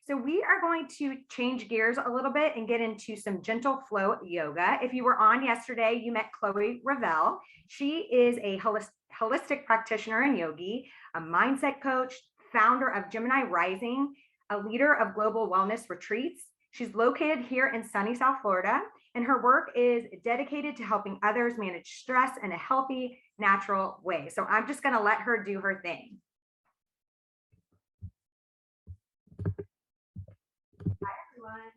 So we are going to change gears a little bit and get into some gentle flow yoga. If you were on yesterday, you met Chloe Ravel. She is a holistic practitioner and yogi, a mindset coach, founder of Gemini Rising, a leader of global wellness retreats. She's located here in sunny South Florida, and her work is dedicated to helping others manage stress in a healthy, natural way. So I'm just going to let her do her thing. Hi, everyone.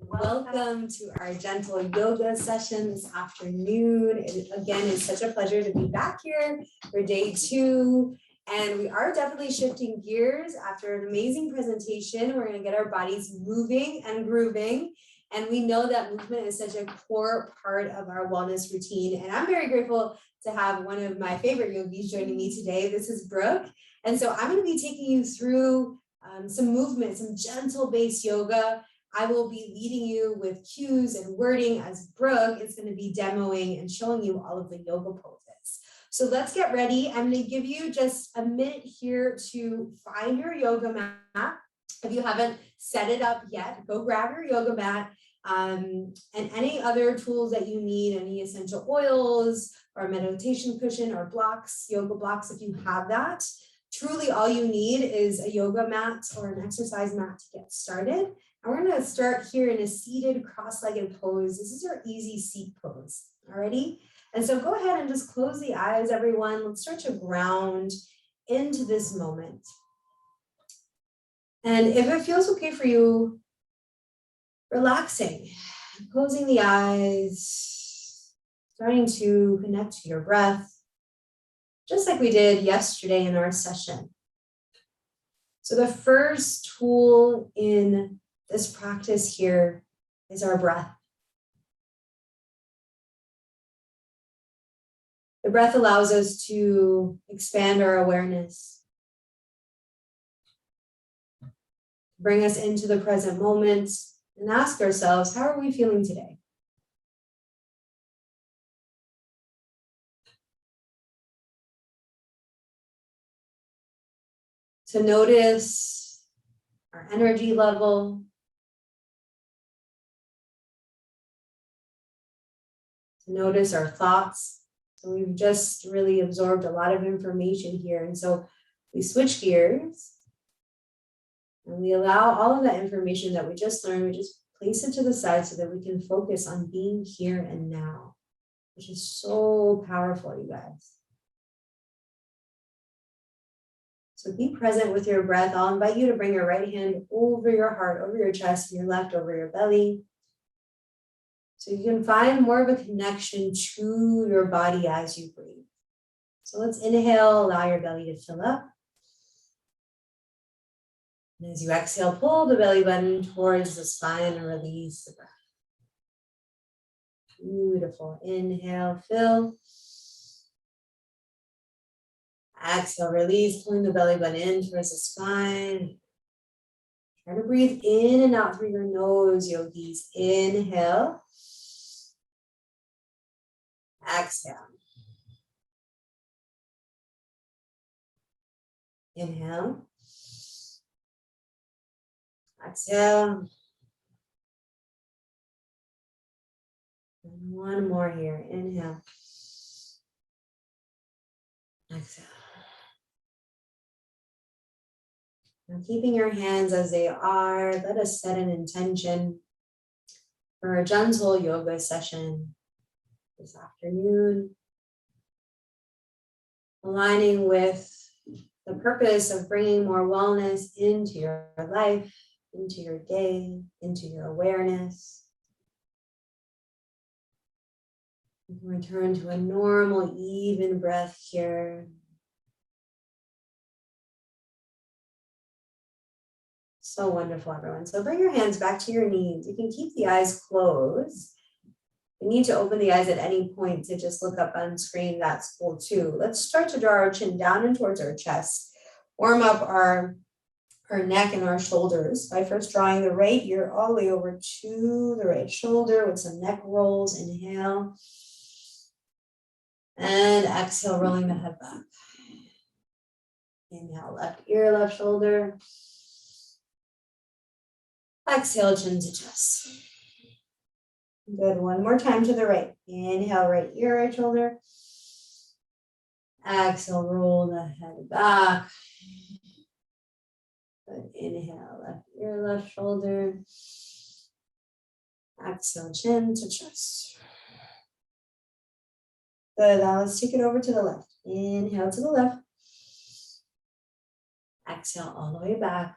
Welcome to our gentle yoga session this afternoon. It again is such a pleasure to be back here for day 2. And we are definitely shifting gears after an amazing presentation. We're going to get our bodies moving and grooving. And we know that movement is such a core part of our wellness routine. And I'm very grateful to have one of my favorite yogis joining me today. This is Brooke. And so I'm going to be taking you through some movement, some gentle based yoga. I will be leading you with cues and wording as Brooke is going to be demoing and showing you all of the yoga poses. So let's get ready. I'm going to give you just a minute here to find your yoga mat. If you haven't set it up yet, go grab your yoga mat and any other tools that you need, any essential oils or a meditation cushion or blocks, yoga blocks if you have that. Truly all you need is a yoga mat or an exercise mat to get started. And we're going to start here in a seated cross-legged pose. This is our easy seat pose. Alrighty? And so go ahead and just close the eyes, everyone. Let's start to ground into this moment. And if it feels okay for you, relaxing, closing the eyes, starting to connect to your breath, just like we did yesterday in our session. So the first tool in this practice here is our breath. The breath allows us to expand our awareness, bring us into the present moment, and ask ourselves, how are we feeling today? To notice our energy level, to notice our thoughts. So we've just really absorbed a lot of information here. And so we switch gears and we allow all of that information that we just learned, we just place it to the side so that we can focus on being here and now, which is so powerful, you guys. So be present with your breath. I'll invite you to bring your right hand over your heart, over your chest, and your left over your belly. So you can find more of a connection to your body as you breathe. So let's inhale, allow your belly to fill up. And as you exhale, pull the belly button towards the spine and release the breath. Beautiful. Inhale, fill. Exhale, release, pulling the belly button in towards the spine. Try to breathe in and out through your nose, yogis. Inhale. Exhale. Inhale. Exhale. And one more here. Inhale. Exhale. Now keeping your hands as they are, let us set an intention for a gentle yoga session this afternoon, aligning with the purpose of bringing more wellness into your life, into your day, into your awareness. You can return to a normal, even breath here. So wonderful, everyone. So bring your hands back to your knees. You can keep the eyes closed. You need to open the eyes at any point to just look up on screen. That's cool too. Let's start to draw our chin down and towards our chest. Warm up our neck and our shoulders by first drawing the right ear all the way over to the right shoulder with some neck rolls. Inhale. And exhale, rolling the head back. Inhale, left ear, left shoulder. Exhale, chin to chest. Good, one more time to the right. Inhale, right ear, right shoulder. Exhale, roll the head back. Good, inhale, left ear, left shoulder. Exhale, chin to chest. Good, now let's take it over to the left. Inhale to the left. Exhale all the way back.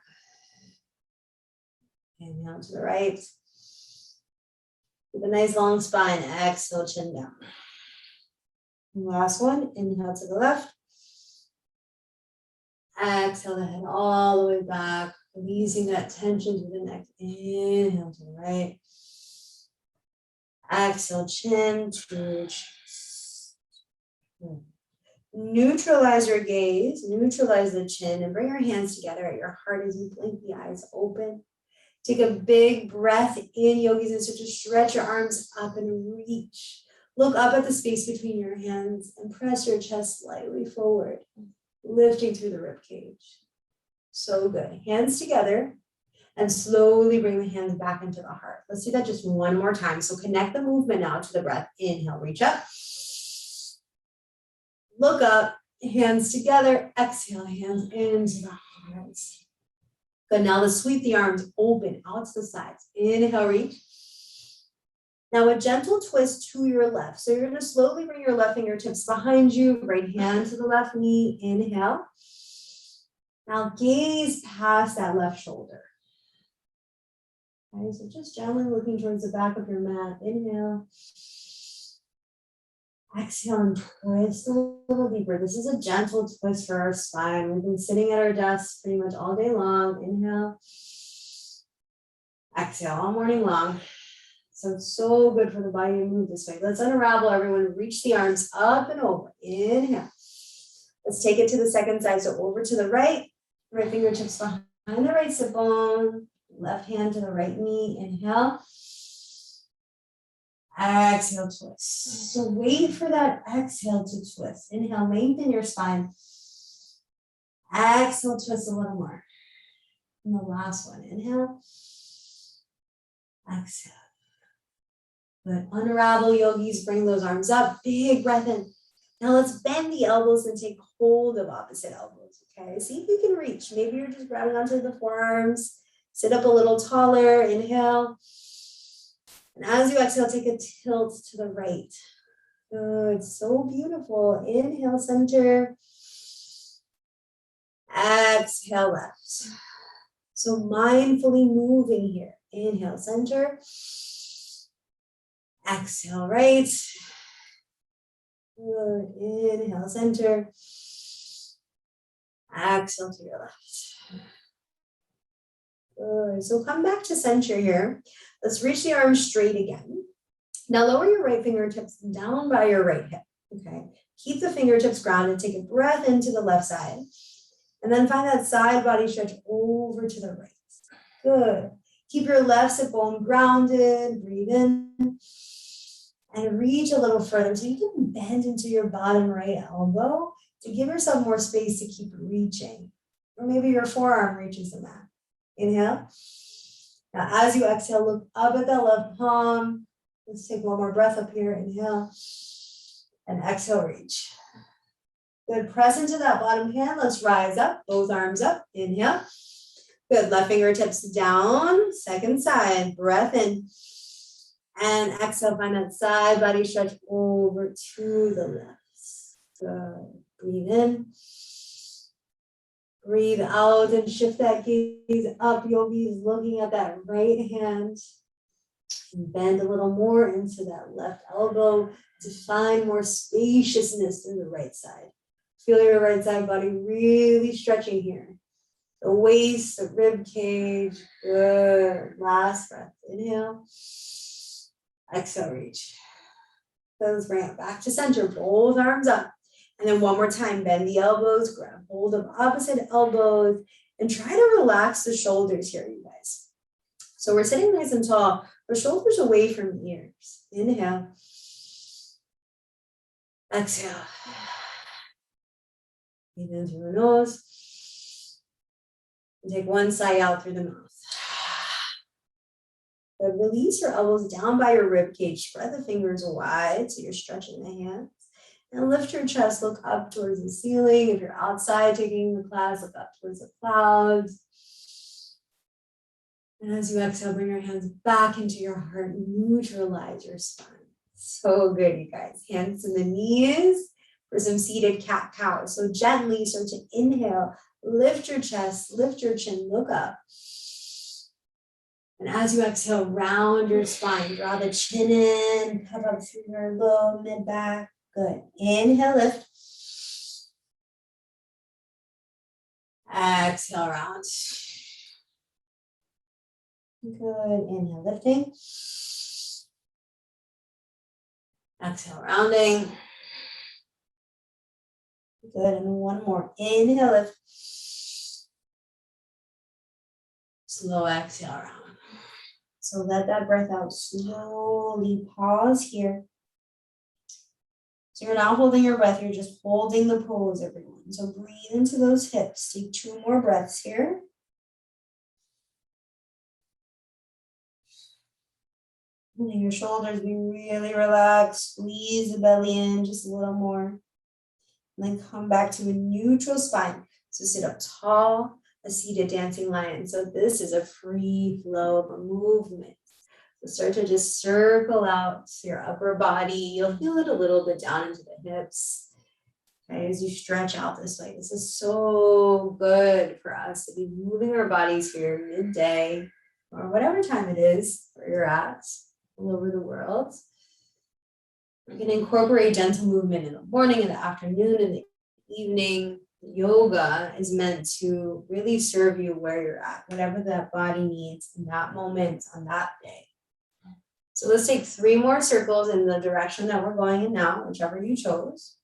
Inhale to the right. With a nice long spine, exhale, chin down. Last one, inhale to the left. Exhale the head all the way back, releasing that tension to the neck. Inhale to the right. Exhale, chin to chest. Neutralize your gaze, neutralize the chin, and bring your hands together at your heart as you blink the eyes open. Take a big breath in, yogis, and start to stretch your arms up and reach. Look up at the space between your hands and press your chest slightly forward, lifting through the rib cage. So good. Hands together and slowly bring the hands back into the heart. Let's do that just one more time. So connect the movement now to the breath. Inhale, reach up. Look up, hands together. Exhale, hands into the heart. Good, now let's sweep the arms open out to the sides. Inhale, reach. Now a gentle twist to your left. So you're gonna slowly bring your left fingertips behind you, right hand to the left knee, inhale. Now gaze past that left shoulder. Okay, so just gently looking towards the back of your mat, inhale. Exhale and twist a little deeper. This is a gentle twist for our spine. We've been sitting at our desks pretty much all day long. Inhale. Exhale all morning long. So it's so good for the body to move this way. Let's unravel, everyone. Reach the arms up and over. Inhale. Let's take it to the second side. So over to the right. Right fingertips behind the right sit bone. Left hand to the right knee. Inhale. Exhale, twist. So wait for that exhale to twist. Inhale, lengthen your spine. Exhale, twist a little more. And the last one, inhale. Exhale. Good. Unravel, yogis. Bring those arms up. Big breath in. Now let's bend the elbows and take hold of opposite elbows. Okay. See if you can reach. Maybe you're just grabbing onto the forearms. Sit up a little taller. Inhale. And as you exhale, take a tilt to the right. Good. So beautiful. Inhale, center. Exhale, left. So mindfully moving here. Inhale, center. Exhale, right. Good. Inhale, center. Exhale to your left. Good. So come back to center here. Let's reach the arms straight again. Now lower your right fingertips down by your right hip. Okay. Keep the fingertips grounded. Take a breath into the left side. And then find that side body stretch over to the right. Good. Keep your left sit bone grounded. Breathe in. And reach a little further. So you can bend into your bottom right elbow to give yourself more space to keep reaching. Or maybe your forearm reaches the mat. Inhale. Now, as you exhale, look up at that left palm. Let's take one more breath up here. Inhale. And exhale, reach. Good. Press into that bottom hand. Let's rise up. Both arms up. Inhale. Good. Left fingertips down. Second side. Breath in. And exhale. Find that side body stretch over to the left. Good. Breathe in. Breathe out and shift that gaze up, yogis, looking at that right hand. And bend a little more into that left elbow to find more spaciousness in the right side. Feel your right side body really stretching here. The waist, the rib cage. Good. Last breath. Inhale. Exhale, reach. So let's bring it back to center. Both arms up. And then one more time, bend the elbows, grab hold of opposite elbows, and try to relax the shoulders here, you guys. So we're sitting nice and tall, our shoulders away from ears. Inhale. Exhale. Breathe in through the nose. And take one side out through the mouth. Good. Release your elbows down by your rib cage. Spread the fingers wide so you're stretching the hands. And lift your chest, look up towards the ceiling. If you're outside taking the class, look up towards the clouds. And as you exhale, bring your hands back into your heart, neutralize your spine. So good, you guys. Hands to the knees for some seated cat-cow. So gently start to inhale, lift your chest, lift your chin, look up. And as you exhale, round your spine, draw the chin in, come up through your low, mid back. Good. Inhale, lift. Exhale, round. Good. Inhale, lifting. Exhale, rounding. Good. And one more. Inhale, lift. Slow exhale, round. So let that breath out slowly. Pause here. So you're not holding your breath, you're just holding the pose, everyone. So breathe into those hips. Take 2 more breaths here. Letting your shoulders be really relaxed. Squeeze the belly in just a little more. And then come back to a neutral spine. So sit up tall, a seated dancing lion. So this is a free flow of a movement. So start to just circle out your upper body. You'll feel it a little bit down into the hips. Okay, as you stretch out this way. This is so good for us to be moving our bodies here midday or whatever time it is where you're at all over the world. You can incorporate gentle movement in the morning, in the afternoon, in the evening. Yoga is meant to really serve you where you're at, whatever that body needs in that moment on that day. So let's take 3 more circles in the direction that we're going in now, whichever you chose.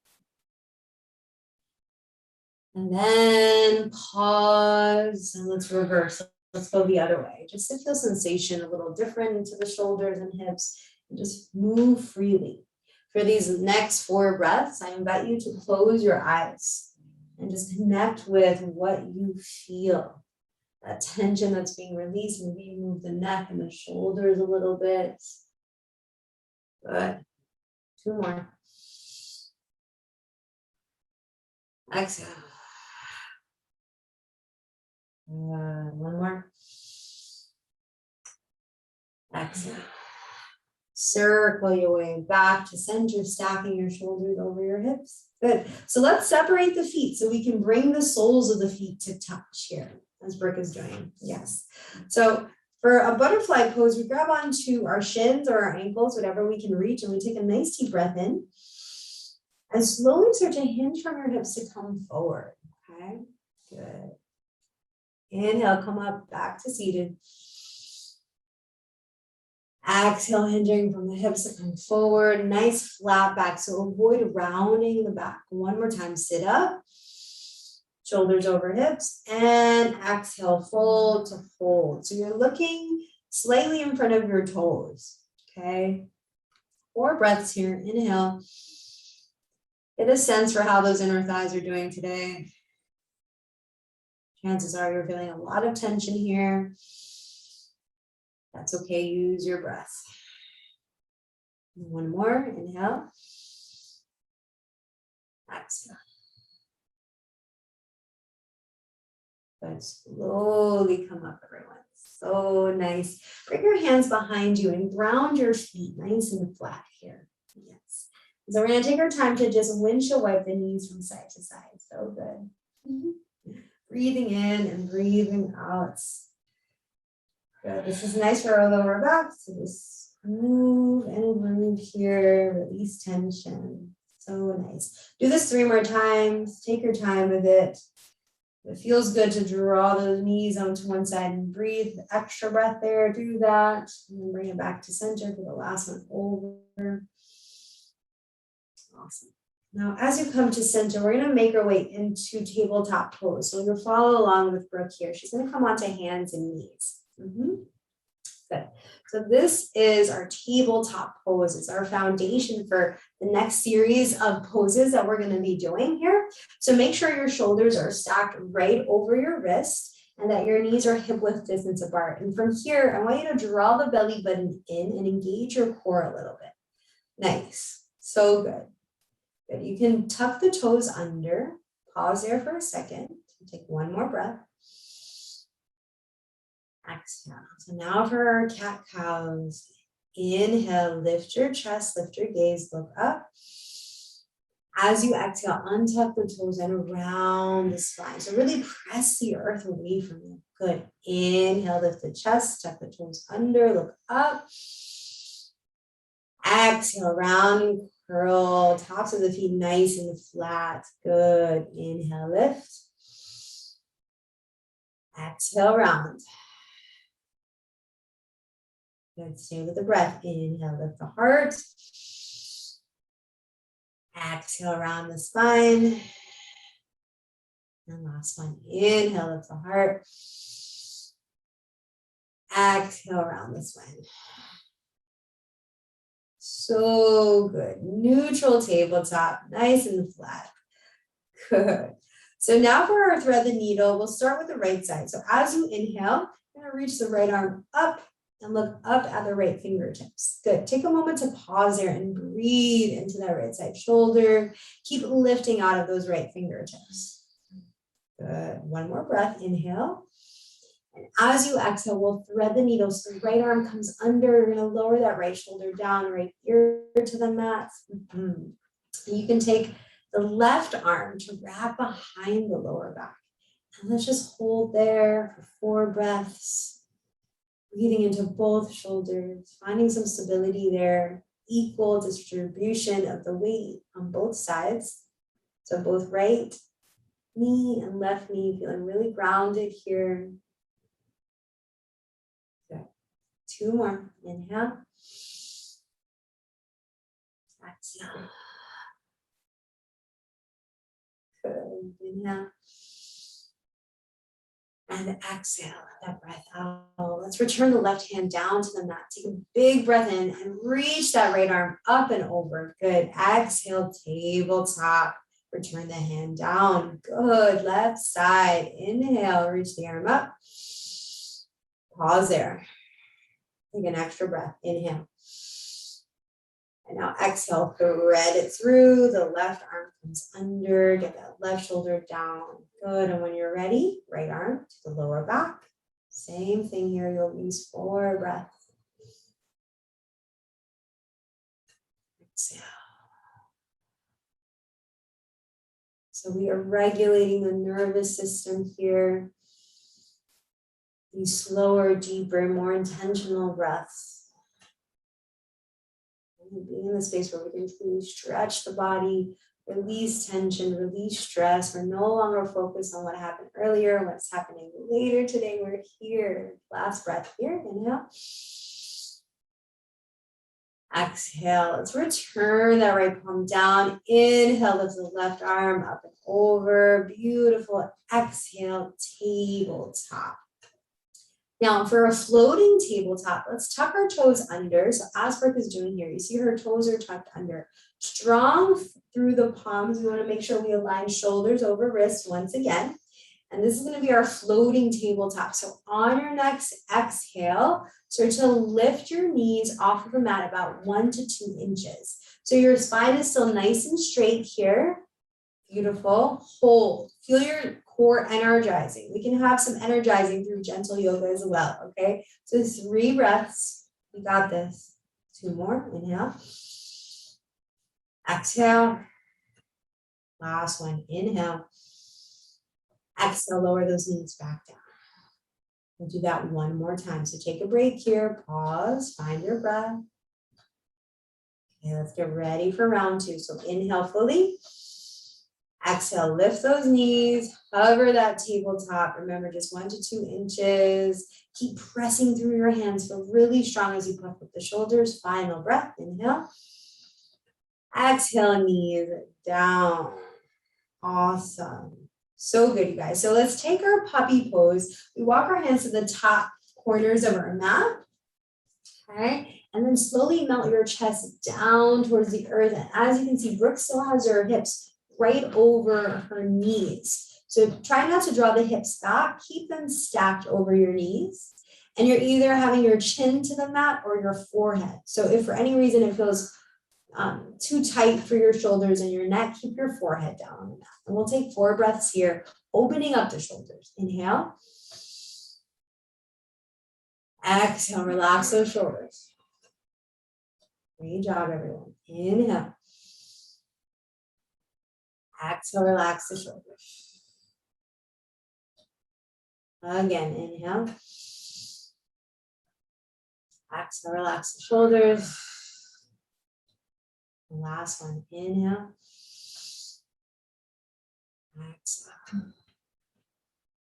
And then pause and let's reverse. Let's go the other way. Just to feel sensation a little different into the shoulders and hips and just move freely. For these next 4 breaths, I invite you to close your eyes and just connect with what you feel. That tension that's being released. Maybe you move the neck and the shoulders a little bit. Good. 2 more. Exhale. 1 more. Exhale. Circle your way back to center, stacking your shoulders over your hips. Good. So let's separate the feet so we can bring the soles of the feet to touch here, as Brooke is doing. Yes. So for a butterfly pose, we grab onto our shins or our ankles, whatever we can reach, and we take a nice deep breath in. And slowly start to hinge from your hips to come forward. Okay. Good. Inhale, come up back to seated. Exhale, hinging from the hips to come forward. Nice flat back. So avoid rounding the back. 1 more time. Sit up. Shoulders over hips. And exhale, fold to fold. So you're looking slightly in front of your toes. Okay. 4 breaths here. Inhale. Get a sense for how those inner thighs are doing today. Chances are you're feeling a lot of tension here. That's okay, use your breath. 1 more, inhale. Exhale. Good, slowly come up, everyone. So nice. Bring your hands behind you and ground your feet nice and flat here. Yes. So we're gonna take our time to just windshield wipe the knees from side to side. So good. Breathing in and breathing out. Good. This is nice for our lower back. So just move and move here, release tension. So nice. Do this 3 more times. Take your time with it. It feels good to draw those knees onto one side and breathe. Extra breath there. Do that. And then bring it back to center for the last one over. Awesome. Now, as you come to center, we're going to make our way into tabletop pose. So you'll follow along with Brooke here. She's going to come onto hands and knees. Good. So this is our tabletop pose. It's our foundation for the next series of poses that we're going to be doing here. So make sure your shoulders are stacked right over your wrist and that your knees are hip width distance apart. And from here, I want you to draw the belly button in and engage your core a little bit. Nice. So good. Good. You can tuck the toes under. Pause there for a second. Take one more breath. Exhale. So now for our cat-cows. Inhale, lift your chest, lift your gaze, look up. As you exhale, untuck the toes and around the spine. So really press the earth away from you. Good. Inhale, lift the chest, tuck the toes under, look up. Exhale, round and curl, tops of the feet nice and flat. Good. Inhale, lift. Exhale, round. Good. Stay with the breath. Inhale, lift the heart. Exhale, round the spine. And last one. Inhale, lift the heart. Exhale, round the spine. So good. Neutral tabletop, nice and flat. Good. So now for our thread the needle, we'll start with the right side. So as you inhale, you're going to reach the right arm up and look up at the right fingertips. Good. Take a moment to pause there and breathe into that right side shoulder. Keep lifting out of those right fingertips. Good. One more breath. Inhale. And as you exhale, we'll thread the needle. So the right arm comes under. You're going to lower that right shoulder down, right ear to the mat. And you can take the left arm to wrap behind the lower back. And let's just hold there for 4 breaths. Breathing into both shoulders, finding some stability there, equal distribution of the weight on both sides. So both right knee and left knee feeling really grounded here. Good. 2 more. Inhale. Exhale. Good. Inhale. And exhale, let that breath out. Let's return the left hand down to the mat. Take a big breath in and reach that right arm up and over. Good. Exhale, tabletop. Return the hand down. Good. Left side. Inhale, reach the arm up. Pause there. Take an extra breath. Inhale. And now exhale, thread it through. The left arm comes under. Get that left shoulder down. Good. And when you're ready, right arm to the lower back. Same thing here. You'll use 4 breaths. Exhale. So we are regulating the nervous system here. These slower, deeper, more intentional breaths. Being in the space where we can truly stretch the body, release tension, release stress. We're no longer focused on what happened earlier, what's happening later today. We're here. Last breath here. Inhale. Exhale. Let's return that right palm down. Inhale, lift the left arm up and over. Beautiful. Exhale, tabletop. Now for a floating tabletop, let's tuck our toes under. So as Brooke is doing here, you see her toes are tucked under. Strong through the palms. We want to make sure we align shoulders over wrists once again. And this is going to be our floating tabletop. So on your next exhale, start to lift your knees off of the mat about 1 to 2 inches. So your spine is still nice and straight here. Beautiful. Hold. Feel your core energizing. We can have some energizing through gentle yoga as well, okay? So 3 breaths. We got this. 2 more. Inhale. Exhale. Last one. Inhale. Exhale. Lower those knees back down. We'll do that 1 more time. So take a break here. Pause. Find your breath. Okay, let's get ready for round 2. So inhale fully. Exhale, lift those knees, hover that tabletop. Remember, just 1 to 2 inches. Keep pressing through your hands. Feel really strong as you puff up the shoulders. Final breath, inhale. Exhale, knees down. Awesome. So good, you guys. So let's take our puppy pose. We walk our hands to the top corners of our mat. Okay. And then slowly melt your chest down towards the earth. And as you can see, Brooke still has her hips right over her knees. So try not to draw the hips back, keep them stacked over your knees. And you're either having your chin to the mat or your forehead. So if for any reason it feels too tight for your shoulders and your neck, keep your forehead down on the mat. And we'll take 4 breaths here, opening up the shoulders. Inhale. Exhale, relax those shoulders. Great job, everyone. Inhale. Exhale, relax the shoulders. Again, inhale. Exhale, relax the shoulders. The last one, inhale. Exhale.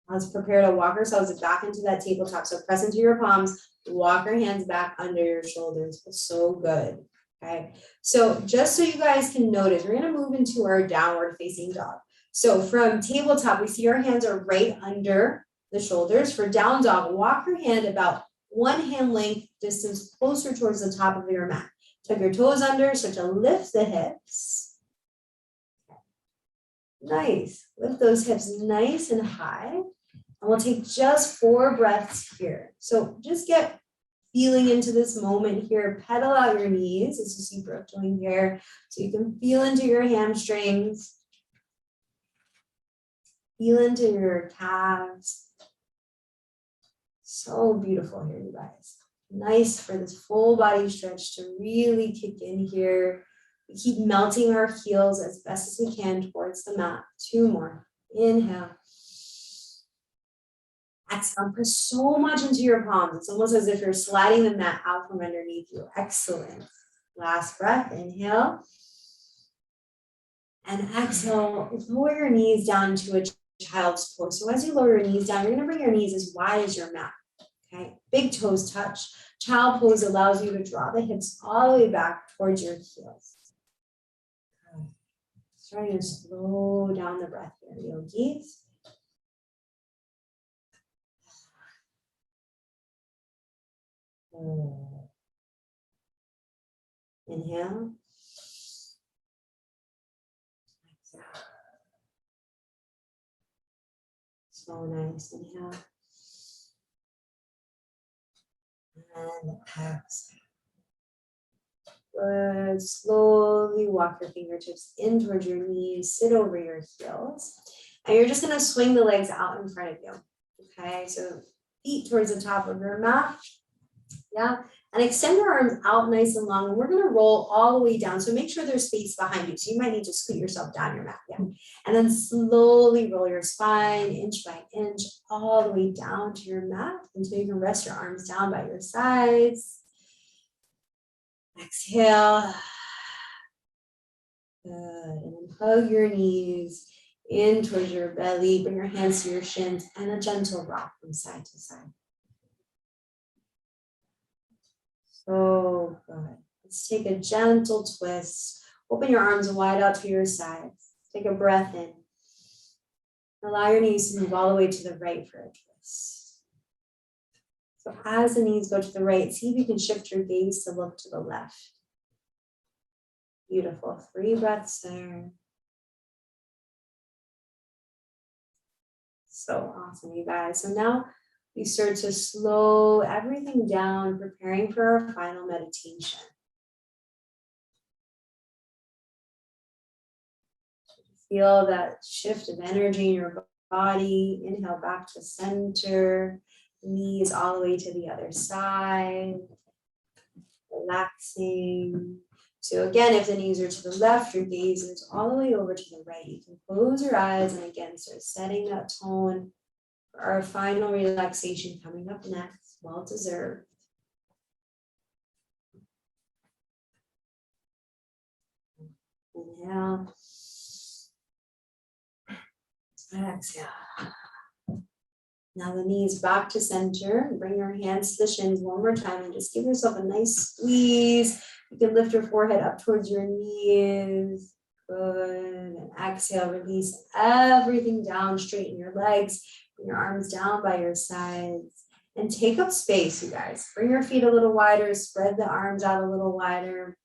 Let's prepare to walk ourselves back into that tabletop. So press into your palms, walk your hands back under your shoulders. It's so good. Okay. So just so you guys can notice, we're going to move into our downward facing dog. So from tabletop, we see our hands are right under the shoulders. For down dog, walk your hand about 1 hand length distance closer towards the top of your mat. Tuck your toes under, start to lift the hips. Nice. Lift those hips nice and high. And we'll take just 4 breaths here. So just get feeling into this moment here. Pedal out your knees, as you see Brooke doing here. So you can feel into your hamstrings. Feel into your calves. So beautiful here, you guys. Nice for this full body stretch to really kick in here. We keep melting our heels as best as we can towards the mat. 2 more. Inhale. Exhale. Press so much into your palms. It's almost as if you're sliding the mat out from underneath you. Excellent. Last breath. Inhale. And exhale. Lower your knees down to a child's pose. So as you lower your knees down, you're going to bring your knees as wide as your mat. Okay. Big toes touch. Child pose allows you to draw the hips all the way back towards your heels. Starting to slow down the breath here, yogis. Inhale. Exhale. So nice. Inhale. And exhale. Good. Slowly walk your fingertips in towards your knees, sit over your heels. And you're just going to swing the legs out in front of you. Okay, so feet towards the top of your mat. Yeah, and extend your arms out nice and long. And we're going to roll all the way down. So make sure there's space behind you. So you might need to scoot yourself down your mat. Yeah. And then slowly roll your spine inch by inch all the way down to your mat until you can rest your arms down by your sides. Exhale. Good. And then hug your knees in towards your belly. Bring your hands to your shins and a gentle rock from side to side. So good. Let's take a gentle twist. Open your arms wide out to your sides. Take a breath in. Allow your knees to move all the way to the right for a twist. So as the knees go to the right, see if you can shift your gaze to look to the left. Beautiful. 3 breaths there. So awesome, you guys. So now we start to slow everything down, preparing for our final meditation. Feel that shift of energy in your body. Inhale back to center. Knees all the way to the other side. Relaxing. So again, if the knees are to the left, your gaze is all the way over to the right. You can close your eyes and again start setting that tone for our final relaxation coming up next. Well deserved. Inhale. Exhale. Now the knees back to center. Bring your hands to the shins one more time and just give yourself a nice squeeze. You can lift your forehead up towards your knees. Good. And exhale, release everything down, straighten your legs, bring your arms down by your sides. And take up space, you guys. Bring your feet a little wider, spread the arms out a little wider.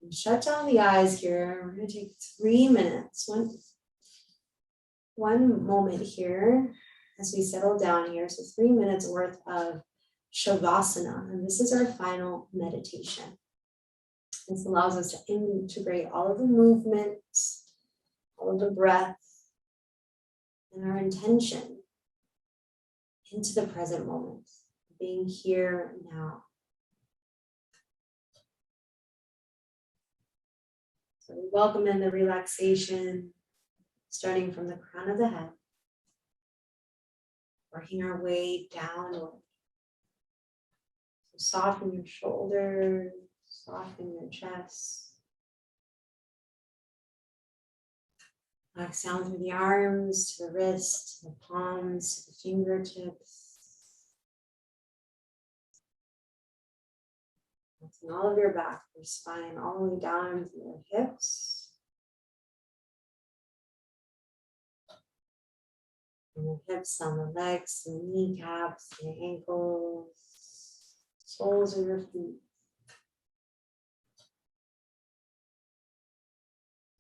And shut down the eyes here. We're going to take 3 minutes. one moment here as we settle down here. So 3 minutes worth of Shavasana, and this is our final meditation. This allows us to integrate all of the movements, all of the breath, and our intention into the present moment, being here now. So we welcome in the relaxation, starting from the crown of the head, working our way downward. So soften your shoulders, soften your chest. Relax down through the arms, to the wrists, to the palms, to the fingertips. Relaxing all of your back, your spine, all the way down to your hips. And the hips on the legs, the kneecaps, the ankles, soles of your feet.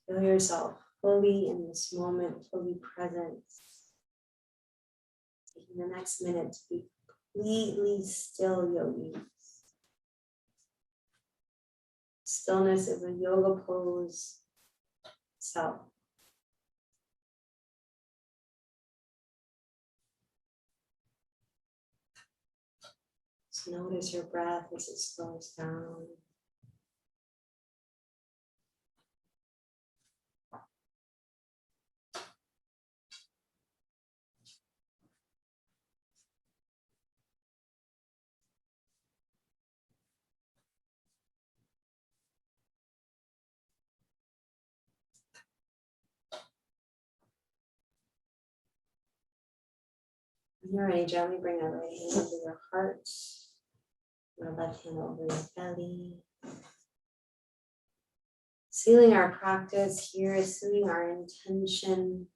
Feel yourself fully in this moment, fully present. Taking the next minute to be completely still, yogis. Stillness is a yoga pose itself. Just notice your breath as it slows down. When you're ready, gently bring that right hand over your heart, your left hand over your belly. Sealing our practice here, sealing our intention,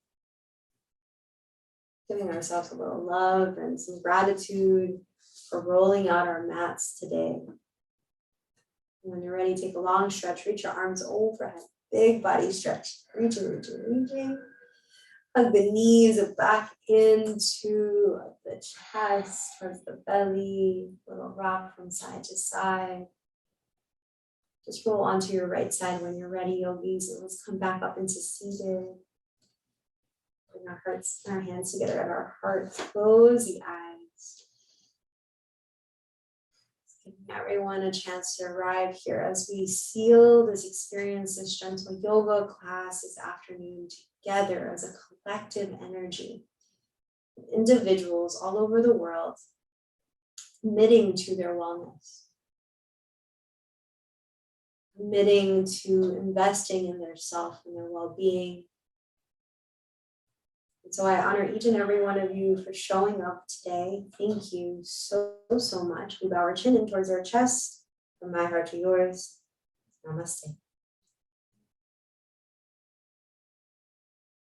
giving ourselves a little love and some gratitude for rolling out our mats today. When you're ready, take a long stretch, reach your arms overhead, big body stretch, reaching, reaching, reaching. Hug the knees back into the chest, towards the belly, little rock from side to side. Just roll onto your right side when you're ready, yogis, and let's come back up into seated. Bring our hearts, our hands together at our hearts. Close the eyes. Giving everyone a chance to arrive here as we seal this experience, this gentle yoga class this afternoon together as a collective energy. Individuals all over the world committing to their wellness, committing to investing in their self and their well-being. And so I honor each and every one of you for showing up today. Thank you so, so much. We bow our chin in towards our chest, from my heart to yours. Namaste.